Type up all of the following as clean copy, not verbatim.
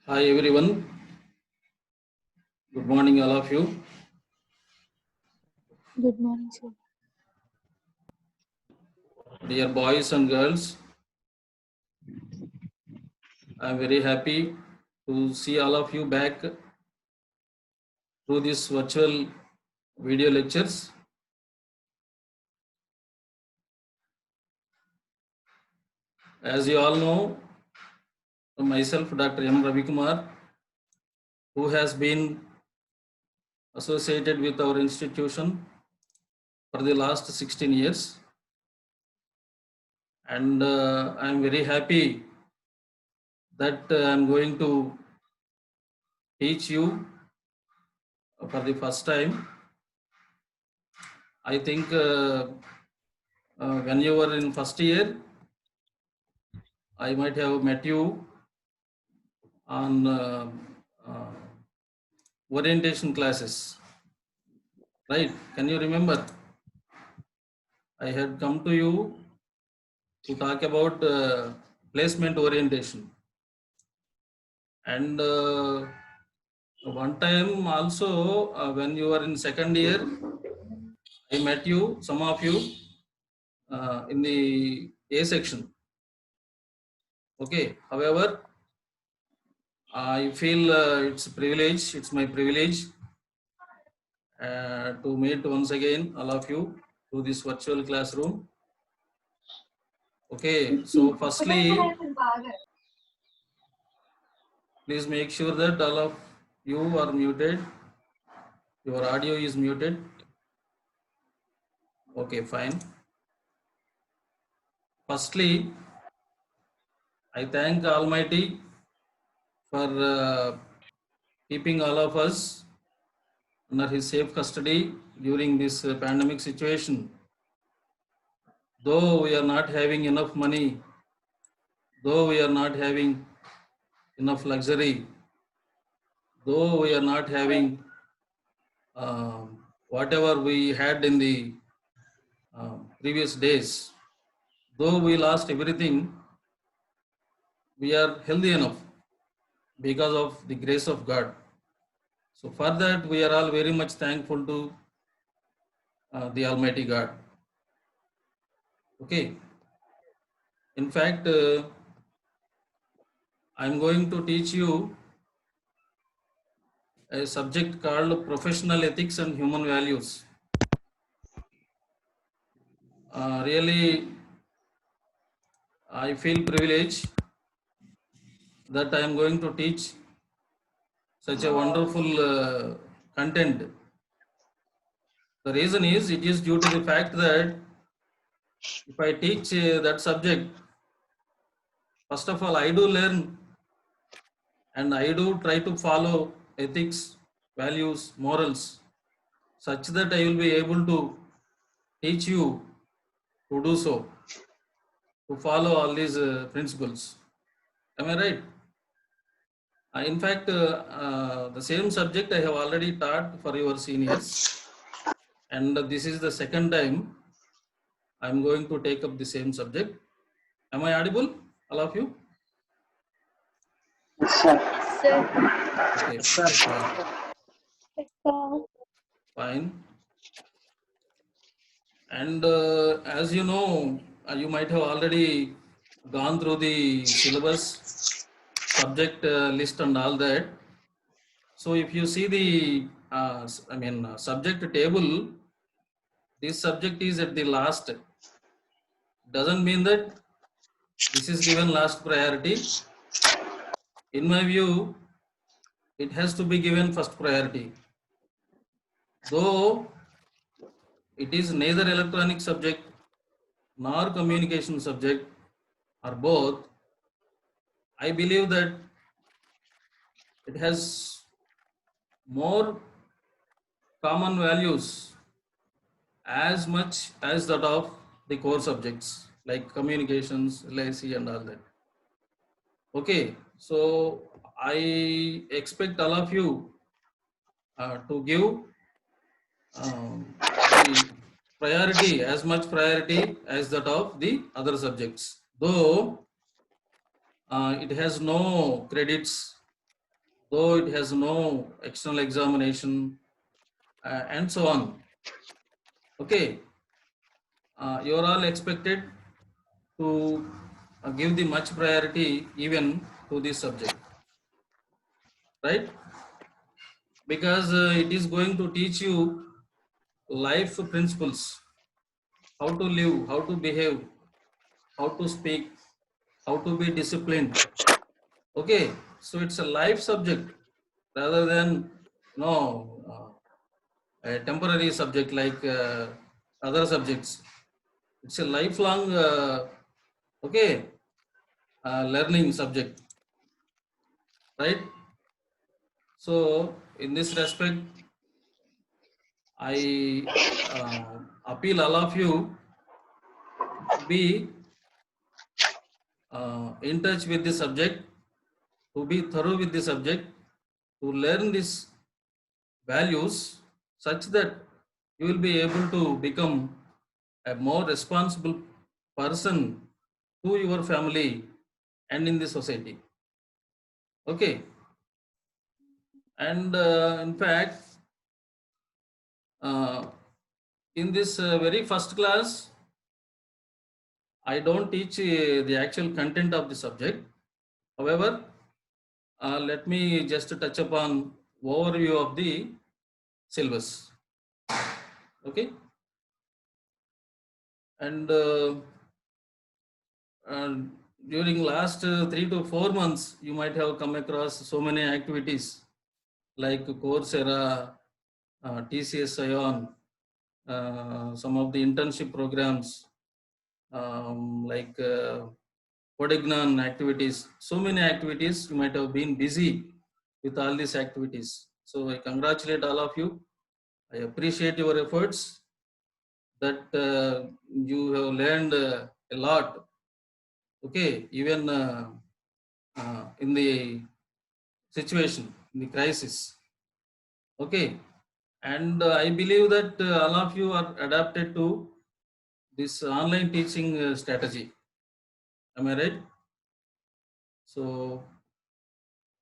Hi everyone. Good morning, all of you. Good morning, sir. Dear boys and girls, I am very happy to see all of you back through this virtual video lectures. As you all know, myself, Dr. M. Ravi Kumar, who has been associated with our institution for the last 16 years. And I am very happy that I am going to teach you for the first time. I think when you were in first year, I might have met you on uh, orientation classes, right? Can you remember? I had come to you to talk about placement orientation. And one time also, when you were in second year, I met you, some of you, in the A section. Okay. However, I feel it's my privilege to meet once again all of you through this virtual classroom. Okay, so firstly, please make sure that all of you are muted. Your audio is muted. Okay, fine. Firstly, I thank Almighty for keeping all of us under His safe custody during this pandemic situation. Though we are not having enough money, though we are not having enough luxury, though we are not having whatever we had in the previous days, though we lost everything, we are healthy enough because of the grace of God. So for that, we are all very much thankful to the Almighty God. Okay. In fact, I'm going to teach you a subject called professional ethics and human values. Really, I feel privileged that I am going to teach such a wonderful content. The reason is it is due to the fact that if I teach that subject, first of all, I do learn and I do try to follow ethics, values, morals, such that I will be able to teach you to do so, to follow all these principles. Am I right? In fact, the same subject I have already taught for your seniors, and this is the second time I am going to take up the same subject. Am I audible, all of you? Sir. Okay, okay, fine, fine. And as you know, you might have already gone through the syllabus, subject list, and all that. So if you see the, subject table, this subject is at the last. Doesn't mean that this is given last priority. In my view, it has to be given first priority. Though it is neither electronic subject nor communication subject or both, I believe that it has more common values as much as that of the core subjects like communications, LIC, and all that. Okay, so I expect all of you to give the priority, as much priority as that of the other subjects. Though it has no credits though it has no external examination and so on. Okay, you are all expected to give the much priority even to this subject, right? Because it is going to teach you life principles, how to live, how to behave, how to speak, how to be disciplined. Okay, so it's a life subject rather than a temporary subject like other subjects. It's a lifelong okay learning subject, right? So in this respect, I appeal all of you to be in touch with the subject, to be thorough with the subject, to learn these values such that you will be able to become a more responsible person to your family and in the society. Okay, and in fact, uh, in this very first class, I don't teach the actual content of the subject. However, let me just touch upon overview of the syllabus. Okay, and uh, during last 3 to 4 months, you might have come across so many activities like Coursera, TCS Ion, some of the internship programs, like Podignan activities, so many activities. You might have been busy with all these activities. So I congratulate all of you. I appreciate your efforts that you have learned a lot. Okay, even in the situation, in the crisis. Okay, and I believe that all of you are adapted to this online teaching strategy. Am I right? So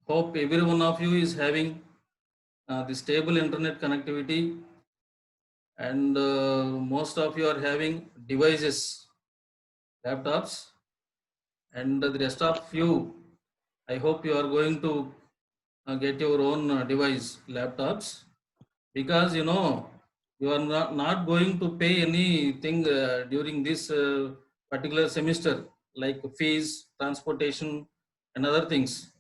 hope every one of you is having the stable internet connectivity, and most of you are having devices, laptops, and the rest of you, I hope you are going to get your own device, laptops, because you are not going to pay anything during this particular semester, like fees, transportation, and other things.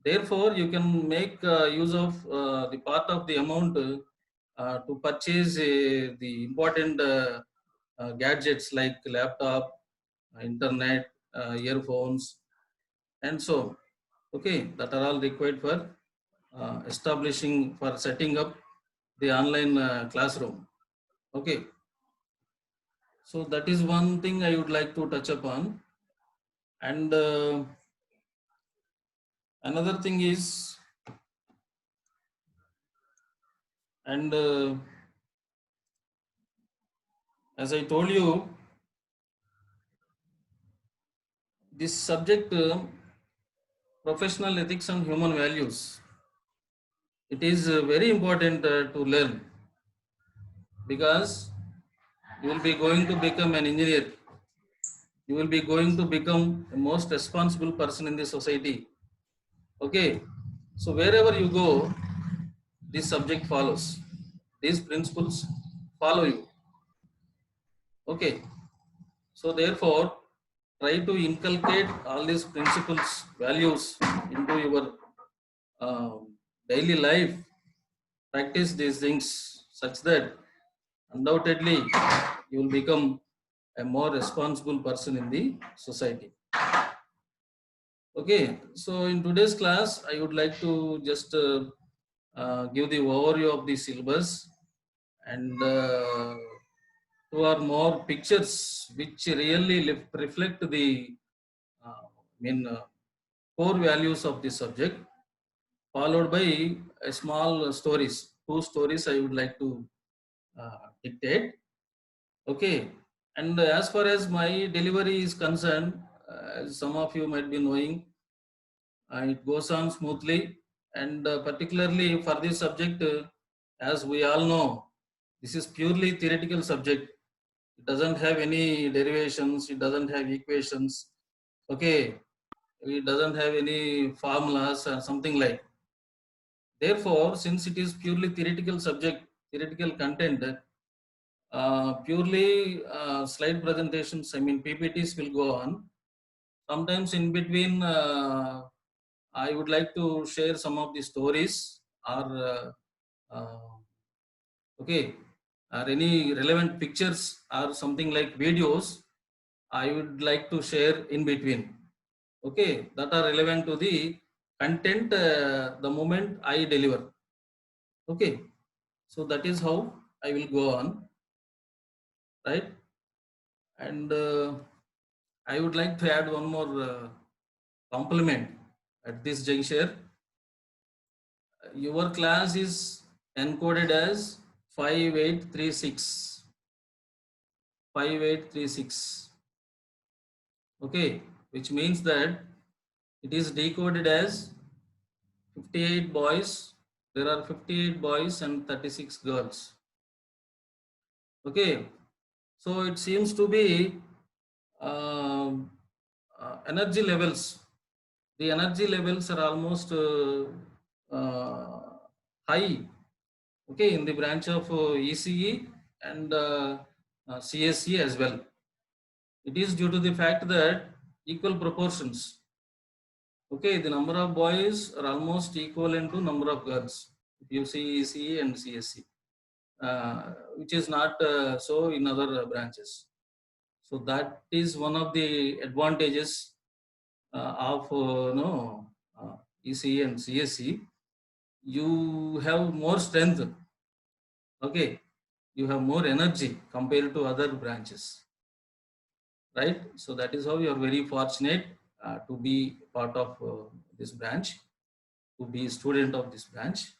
Therefore, you can make use of the part of the amount to purchase the important gadgets like laptop, internet, earphones, and so on. Okay, that are all required for establishing, for setting up the online classroom. Okay, so that is one thing I would like to touch upon, and another thing is, and as I told you, this subject, professional ethics and human values, it is very important to learn, because you will be going to become an engineer, you will be going to become the most responsible person in the society. Okay, so wherever you go, this subject follows, these principles follow you. Okay, so therefore, try to inculcate all these principles, values into your daily life. Practice these things such that undoubtedly you will become a more responsible person in the society. Okay, so in today's class, I would like to just give the overview of the syllabus, and two or more pictures which really reflect the core values of the subject, followed by a small stories. Two stories I would like to dictate. Okay, and as far as my delivery is concerned, as some of you might be knowing, it goes on smoothly, and particularly for this subject, as we all know, this is purely theoretical subject. It doesn't have any derivations, it doesn't have equations, okay, it doesn't have any formulas or something like. Therefore, since it is purely theoretical subject, theoretical content, purely slide presentations, I mean PPTs will go on. Sometimes in between, I would like to share some of the stories or okay, or any relevant pictures or something like videos. I would like to share in between. Okay, that are relevant to the content the moment I deliver. Okay, so that is how I will go on, right? And I would like to add one more compliment at this juncture. Your class is encoded as 5836. 5836. Okay, which means that it is decoded as 58 boys. There are 58 boys and 36 girls. Okay, so it seems to be um, energy levels. The energy levels are almost uh, high. Okay, in the branch of ECE and CSE as well. It is due to the fact that equal proportions. Okay, the number of boys are almost equivalent to number of girls. If you see ECE and CSE, which is not so in other branches. So that is one of the advantages of no ECE and CSE. You have more strength. Okay, you have more energy compared to other branches, right? So that is how you are very fortunate to be part of this branch, to be a student of this branch,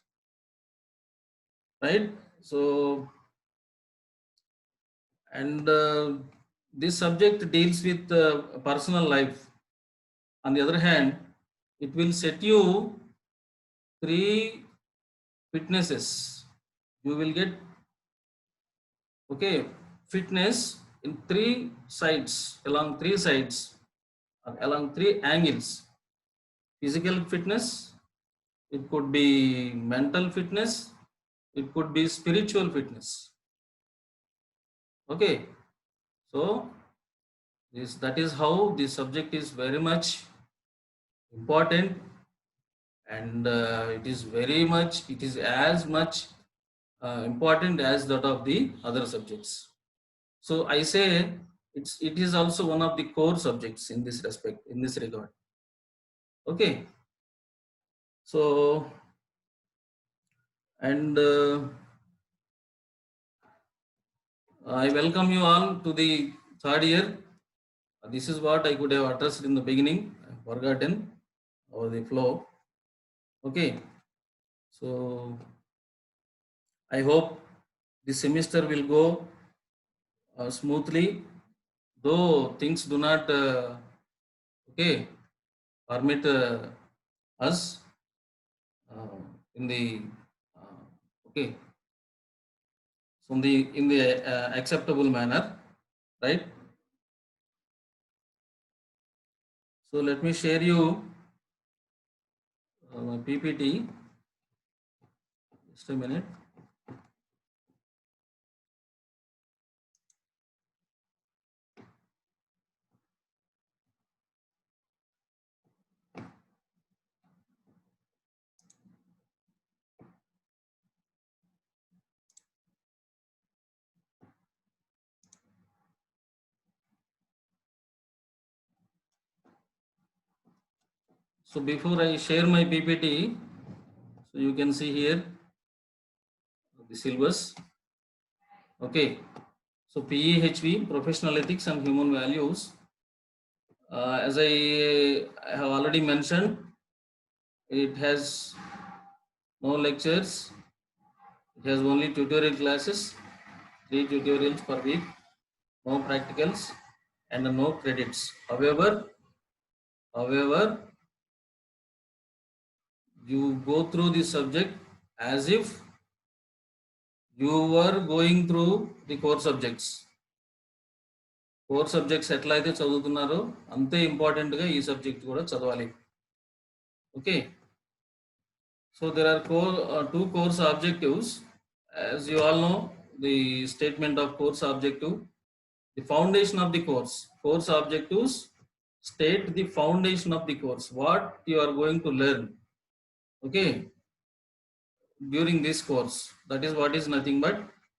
right? So, and this subject deals with personal life. On the other hand, it will set you three fitnesses. You will get, okay, fitness in three sides, along three sides, along three angles. Physical fitness, it could be mental fitness, it could be spiritual fitness. Okay, so that is how this subject is very much important, and it is as much important as that of the other subjects. So I say it is also one of the core subjects in this respect, in this regard. Okay, so and I welcome you all to the third year. This is what I could have addressed in the beginning. I've forgotten over the flow. Okay, so I hope this semester will go smoothly, though things do not okay permit us in the okay, so in the acceptable manner, right? So let me share you my PPT. Just a minute. So before I share my PPT, so you can see here the syllabus. Okay, so PEHV, Professional Ethics and Human Values. As I have already mentioned, it has no lectures. It has only tutorial classes, 3 tutorials per week, no practicals, and no credits. However, You go through the subject as if you were going through the core subjects. Core subjects ఎట్లా అయితే చదువుతున్నారో అంతే ఇంపార్టెంట్గా ఈ subject కూడా చదవాలి. Okay, so there are two course objectives. As you all know, the statement of course objective, the foundation of the course objectives state the foundation of the course, what you are going to learn, okay, during this course. That is what is nothing but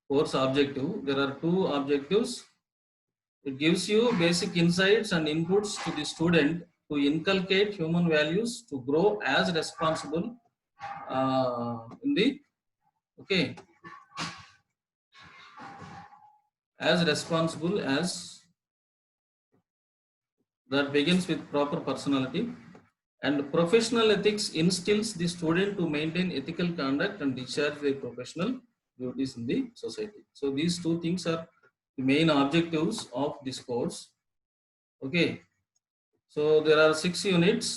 course objective. There are two objectives. It gives you basic insights and inputs to the student to inculcate human values to grow as responsible in the, okay, as responsible as, that begins with proper personality. And professional ethics instills the student to maintain ethical conduct and discharge their professional duties in the society. So these two things are the main objectives of this course. Okay, so there are 6 units.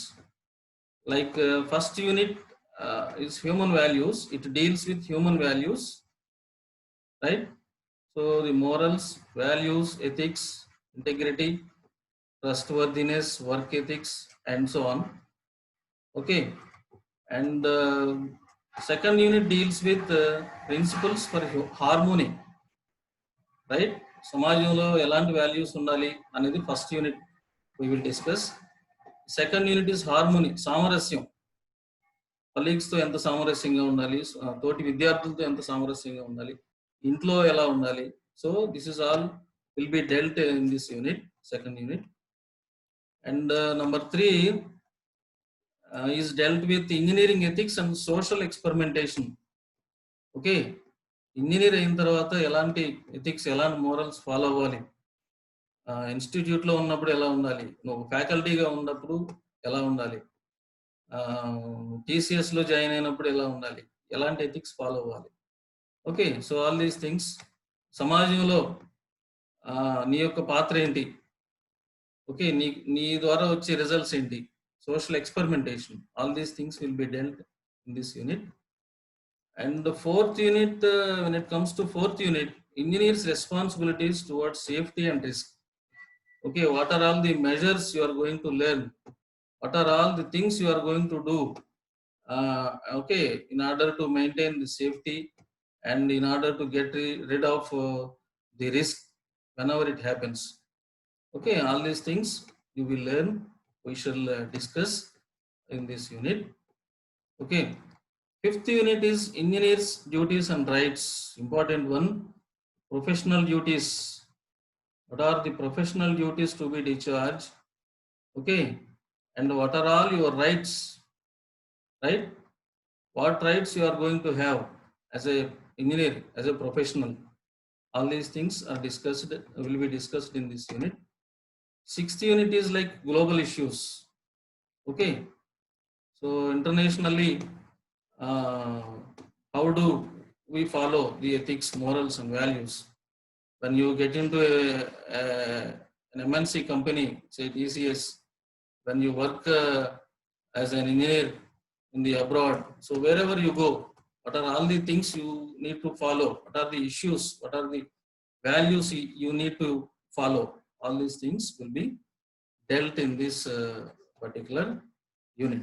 Like first unit is human values. It deals with human values, right? So the morals, values, ethics, integrity, trustworthiness, work ethics, and so on. Okay, and second unit deals with principles for harmony, right? సమాజంలో ఎలాంటి values ఉండాలి అనేది first unit we will discuss. Second unit is harmony, సామరస్యం. కొలీగ్స్తో ఎంత సామరస్యంగా ఉండాలి, తోటి విద్యార్థులతో ఎంత సామరస్యంగా ఉండాలి, ఇంట్లో ఎలా ఉండాలి. So this is all will be dwelt in this unit, second unit. And number 3 is dealt with engineering ethics and social experimentation. Okay, engineer అయిన తర్వాత ఎలాంటి ఎథిక్స్, ఎలాంటి మోరల్స్ ఫాలో అవ్వాలి, ఇన్స్టిట్యూట్లో ఉన్నప్పుడు ఎలా ఉండాలి, నువ్వు ఫ్యాకల్టీగా ఉన్నప్పుడు ఎలా ఉండాలి, టీసీఎస్లో జాయిన్ అయినప్పుడు ఎలా ఉండాలి, ఎలాంటి ఎథిక్స్ ఫాలో అవ్వాలి. Okay, so all these things, సమాజంలో నీ యొక్క పాత్ర ఏంటి, ఓకే, నీ ద్వారా వచ్చే రిజల్ట్స్ ఏంటి, social experimentation, all these things will be dealt in this unit. And the fourth unit, when it comes to fourth unit, engineers responsibilities towards safety and risk. Okay, what are all the measures you are going to learn, what are all the things you are going to do, okay, in order to maintain the safety and in order to get rid of the risk whenever it happens. Okay, all these things you will learn, we shall discuss in this unit. Okay, fifth unit is engineers duties and rights, important one. Professional duties, what are the professional duties to be discharged, okay, and what are all your rights, right? What rights you are going to have as a engineer, as a professional. All these things are discussed, will be discussed in this unit. Sixth unit is like global issues. Okay, so internationally, how do we follow the ethics, morals, and values? When you get into an MNC company, say TCS, when you work as an engineer in the abroad, so wherever you go, what are all the things you need to follow? What are the issues? What are the values you need to follow? All these things will be dealt in this particular unit.